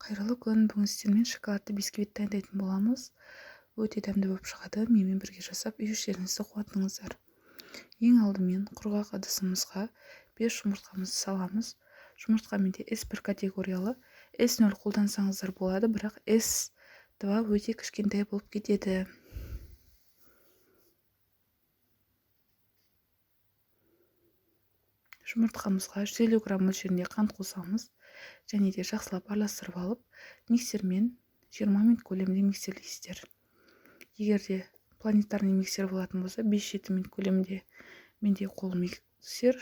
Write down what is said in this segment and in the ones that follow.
Қайырлы күн, бүгін сіздермен шоколадты бисквит дайындайтын боламыз. Өте дәмді болып шығады. Менімен бірге жасап үй іштеріңізді қуантыңыздар. Ең алдымен құрғақ ыдысымызға 5 жұмыртқамызды саламыз. Жұмыртқамен де S1 категориялы. S0 қолдансаңыздар болады, бірақ S2 өте кішкентай болып кетеді. Жұмыртқамызға 150 грамм мөлшерінде қант қосамыз. Және де жақсылап араластырып алып, миксермен 20 минут көлемінде миксерлейсіздер. Егер де планетарный миксер болатын болса, 5-7 минут көлемінде менде қол миксер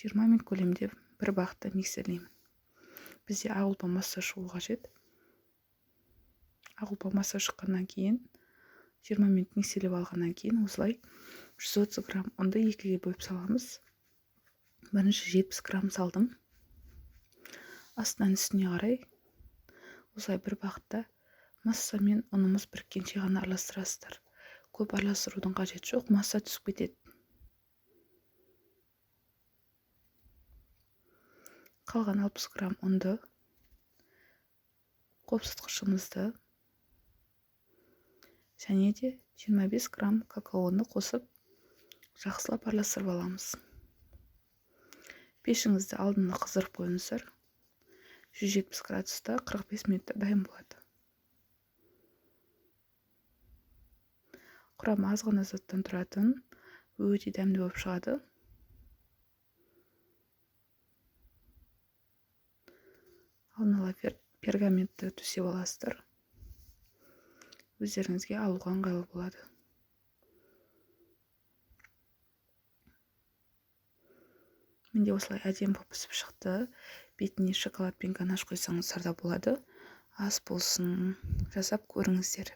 20 минут көлемінде бір бағытта миксерлеймін. Бізде ақ ұлпа масса шығу қажет. Ақ ұлпа масса шыққаннан кейін 20 минут миксерлеп алғаннан кейін осылай 130 грамм ұнды екіге бөліп саламыз. Бірінші 70 грамм салдым. Астынан үстіне қарай осылай бір бағытта масса мен ұнымыз біріккенше ғана араластырасыздар. Көп араластырудың қажеті жоқ, масса түсіп кетеді. Қалған 60 грамм ұнды, қопсытқышымызды және де 25 грамм какаоны қосып жақсылап араластырып аламыз. Пешіңізді алдында қыздырып қойыңыздар. 170 градуста 45 минутта дайын болады. Құрамы аз ғана заттан тұратын өте дәмді болып шығады. Алдын ала пергаментті төсеп аласыздар. Өздеріңізге алуға ыңғайлы болады. Менде осылай әдемі болып пісіп шықты. Бетіне шоколад пен ганаш қойсаңыздар да болады. Ас болсын, жасап көріңіздер.